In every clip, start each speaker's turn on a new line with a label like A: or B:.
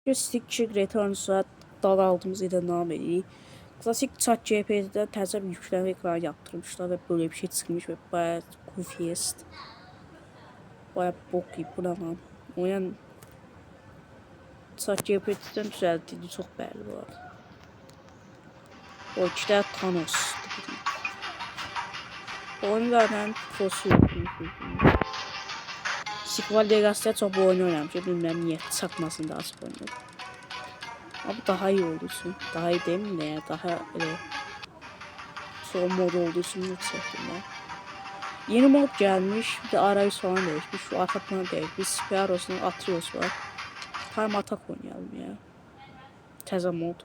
A: Stick Returns'a dal aldığımız ilə devam edirik. Klasik chat GPT'de təzə bir yükleme ekranı yaptırmışlar ve böyle bir şey çıkmış ve bayağı goofyest. Bayağı bok gibi bu ne lan. Oyun chat GPT'den düzəltildi, çox bəlli bu arada. O ikide Thanos. Oyunlardan fosil. Sequel Legacy'de çok bu oyunu oynamışım. Bilmem niye çakmasını da açıp oynadım. Ama daha iyi olursun. Daha iyi değil mi ne ya? Daha son mod olduğu için yükselttim ben. Yeni mod gelmiş. Bir de arayüz falan değişmiş. Şu arka planı değişmiş. Sparrows'un Atreus var. Time Attack oynayalım ya. Təzə mod.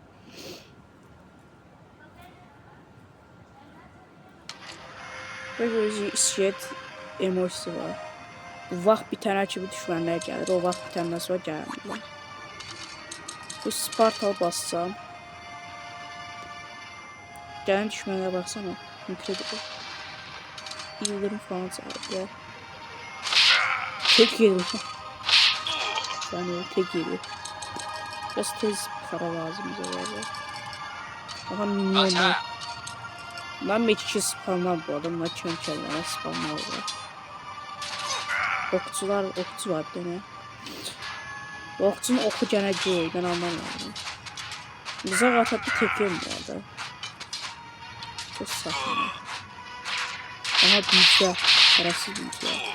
A: Böyle iskelet emojisi var. Bu vaxt bitənə kimi düşmənlər gəlir. O vaxt bitəndən sonra gəlmirlər. Bu Spartal bassam. Gələn düşmənlərə baksana. Incredible. İldirim falan çağırdı. Tek yedim. Yani tek yedim. Biraz tez para lazım bize. Aha milyonlar. Ben mekçi spamlar bu adamlar çönçellere spamlar var. Okçu var dene. Okçunun oku geleceği ben anlamadım. Bize atatlı tekim bu arada. Çok saçma. Aha büyükler. Parası büyükler.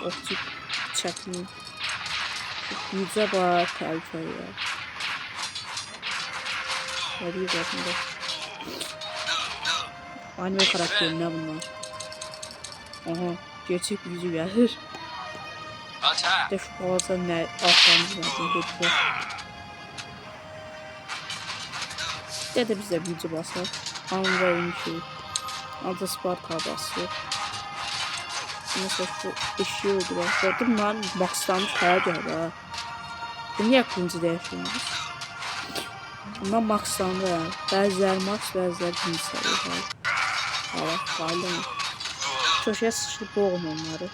A: Okçu çekmiyor. Büyükler bayağı tehlikeli ya. Hadi bakın da. Anime karakteri ne bunlar? Aha gerçek yüzü gelir. İşte şu bazen ne altlarımız lazım. İşte de bize yüzü basar. Anlayın şey. Adı Sparta basıyor. Mesela şu eşeği öldüren. Gördüm lan Max'tan kaya geldi ha. Bu niye aklınızı değiştiriyorsunuz? Bundan Max'tandı ya. Bazıları Max, bazıları birinci sayıyor. Allah bağlı mı? Köşeye sıçrayıp boğum onları.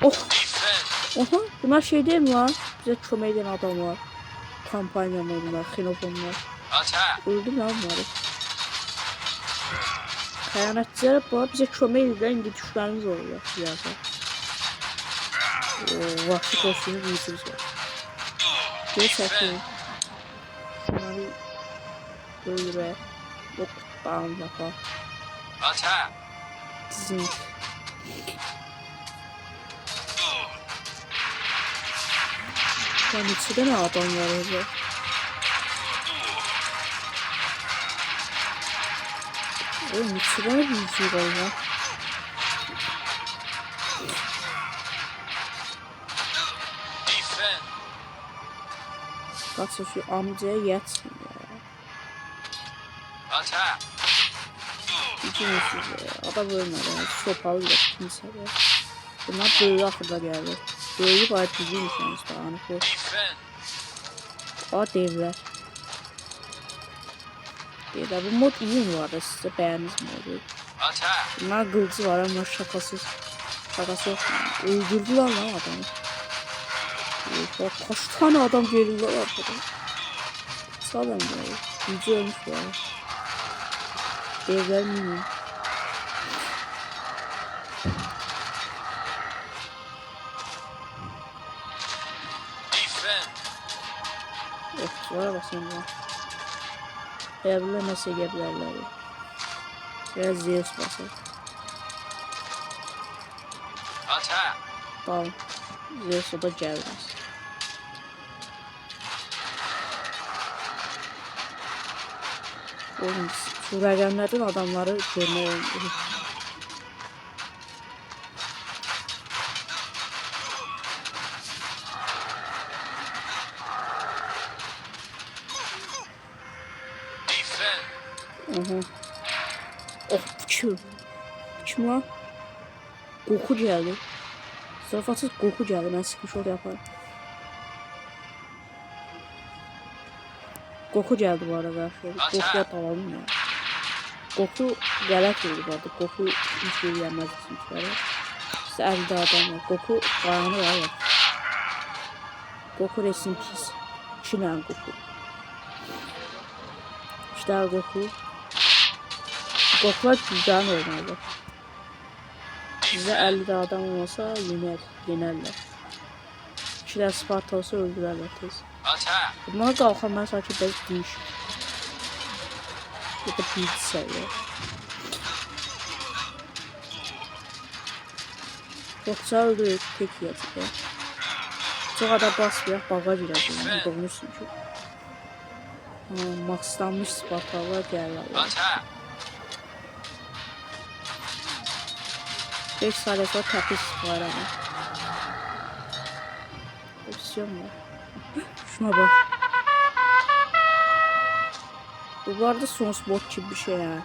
A: Oh! Oha! Bunlar şey değil mi lan? Bize kömek eden adam var. Kampanya modunlar, xenofonlar. Öldü lan bunları. Xəyanətçilərə bu bize kömək edən indi düşmənimiz oluyor. Siyasa. Ooo, vahşi koşduğunu büyütürüz var. Göz səhvini. Şunları öldürə. Yok, dağım yapa. Dizink. Lan içinde ne adam var orada? Oğlum içinde ne büyütüyor var ya? Kaçsa şu amcaya yetsin ya. İkinci size. Adam ölmedi. Sopalı bile kimse de. Bunlar böyle akılda geldi. Böyle bayağı düzgün işte anı. O devler. Devler bu mod iyi mi var da size beğendiniz mi modu? Bunlar kılıcı var ama şakasız. Şakası yok. Öldürdüler lan adamı. Bak kaç tane adam geliyorlar arkadan. Sağlam ya. Yüce ölmüş bu arada. Devler miyim? Okçulara basayım ya. Evler nasıl geblerler. Biraz Zeus basar. Tamam. Zeus o da gelmez. Oğlum şu rəqəmlərdən adamları görmək olmuyor. Aha. Oh bu kim? Kim lan? Goku geldi. Zarafatsız Goku geldi. Ben screenshot yaparım. Goku geldi bu arada. Goku'ya dalalım ya. Goku galak oldu bu arada. Goku hiç şey yenmez bizimkileri. İşte elde adam var. Goku ayağını var ya. Goku resim pis. 2 tane Goku. İşte Goku. Gokular güzel oynadı. Bize 50 adam olmasa yenerler. 2 tane Sparta olsa öldürürler tez. Bunlar qalxanlar sanki biraz değişik. Ya da bir seviye. Yoksa öldürür tek yatır. Çok adam basmıyor, baga girer. Yani doğmuşsun ki. Maxlanmış Spartalılar gəlirlər. 5 saniye sonra təpiz var ama. Opsiyon var. Şuna bak. Bu arada sonsuz bot gibi bir şey yani.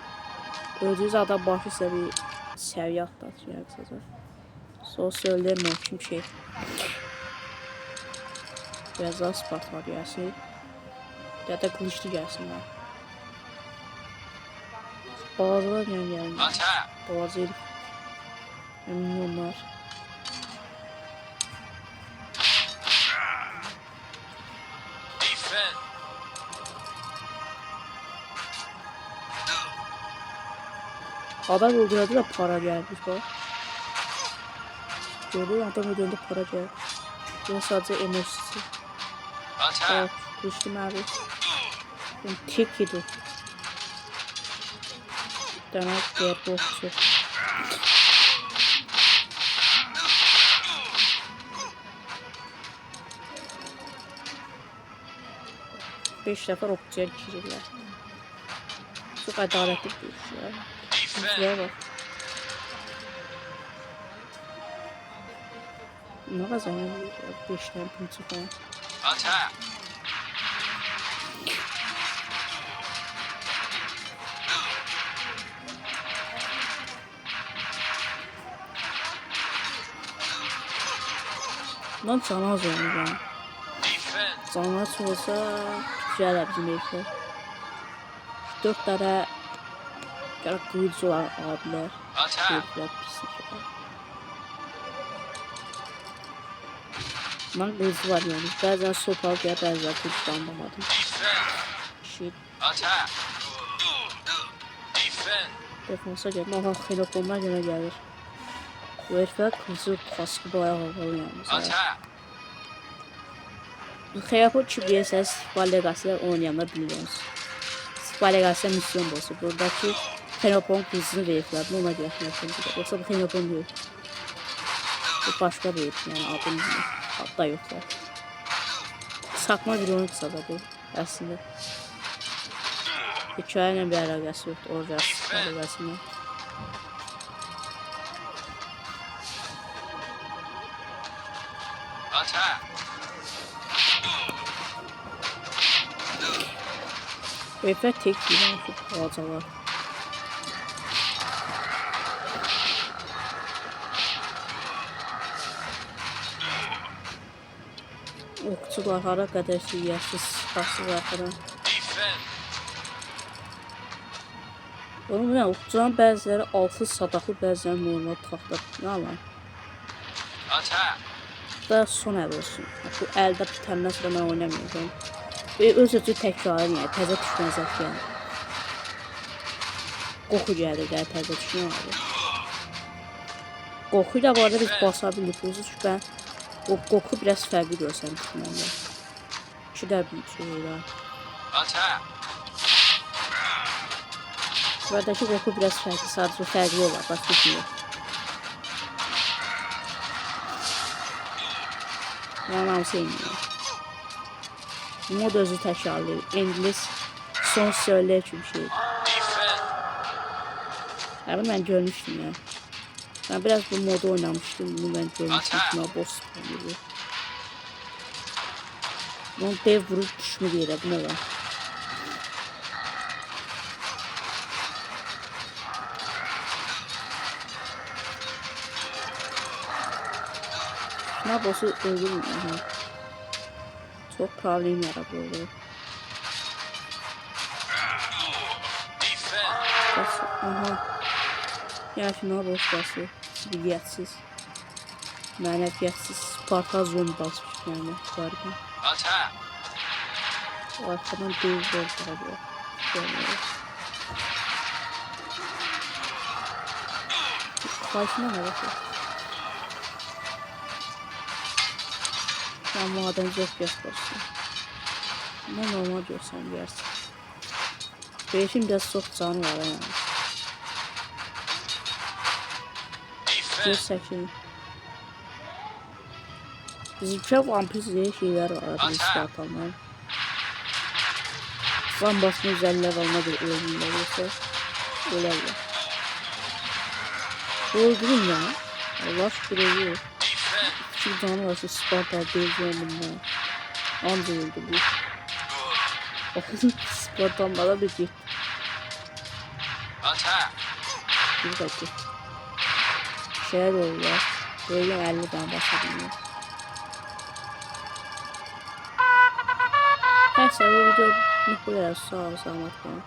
A: Öldüğünüz adam başıysa bir seviye atlatıyor kısaca. Sonra söylemiyor kim şey. Biraz daha Sparta var gelsin. Ya da kılıçlı gelsin ha. Bazılar yani gelmiyor. Bazı herif. Milyonlar. Adam öldürdü de para gelmiş bak. Gördün adam öldürdü para gelmiş. Bu sadece emojisi. Evet, kılıçlı abi. Tek yedi. Demek diğer boksu. Beş defa okçuya geçirirler. Çok adaletli bir iş ya. Şuraya bak. Ne kazanıyor? 5 tane pinçi falan. Lan canı az olmuş yani. Canı az olsa güzel bizim herifler. 4 tane kılıcı var abiler. Herifler pislik var. Lan kılıcı var yani. Bazen sopalı ya bazen kılıcı anlamadım. Shit. Defansa geldim. Aha xenofonlar yine gelir. Bu herifler kılıcı kaskı bayağı havalı yalnız. Bu xeyapı ki bilirseniz Spal Legacy'ler oynayanlar biliyorsunuz. Spal Legacy misyon boss'u. Buradaki xenofon kılıcını verifler. Ona göre xenofon değil. Yoksa bu xenofon değil. Bu başka bir herif yani adını bilmiyorum. Hatta yoklar. Sakma bir oyun kısa da bu aslında. Hikayeyle bir alakası yoktu. Orada Spal Legacy'nin. Herifler tek değil yani alacaklar. Okçular hara kadar siyassiz sıxası var falan. Oğlum ne okçuların bəziləri altı sadaqlı bəziləri normal taxta. Ne lan? Da son əl olsun. Bu əldə bitəndən sonra mən oynamayacağım. Öz-özü təkrarı yəni təzə düşməyəcək yəni. Goku gəldi gəl təzə düşməyəcək. Goku ilə bu arada biz basa bildik. Çünki ben o Goku biraz fərqli görsənmişdim məndə. İki də bir şey var. Buradaki Goku biraz fərqli, sadece fərqli olar, başqa bir yox. Ben hamısı eyniyor. Mod özü təkrarlayır. İngilis son söyleyici bir şey. Yani ben görmüştüm ya. Ben biraz bu modu oynamıştım. Bunu ben görmüştüm. Şuna boss gibi. Bunu dev vurup düşmü diye bu ne var? Şuna boss'u öldürmüyor. Çok problem yaratıyor. Aha. Ya şuna boss basıyor. Sibiliyetsiz. Mənəviyyətsiz Sparta zombi basmış. yani varken.
B: Attack!
A: Arkadan değil oldu abi. Yani. Karşına ne bakıyor? Ben maden zevk göstersin. Ama normal görsen yersin. Beşim biraz çok canı var yani.
B: Defend!
A: Göstersin. Bizimkiler vampir diye şeyler var abi Spartanlar. Zan basma üzerler olmadı ölümler ise ölerler. Öldürün ya. Allah şükür ölüyor.
B: Defend!
A: Çünkü canı varsa Sparta diyeceğim bunlar. Anca öldü bu. Spartanlara bir git.
B: Attack!
A: Bir dakika. Şehir oluyor. Böyle 50 tane başladım. Neyse bu video bu kadar. Sağ ol, selamet kalın.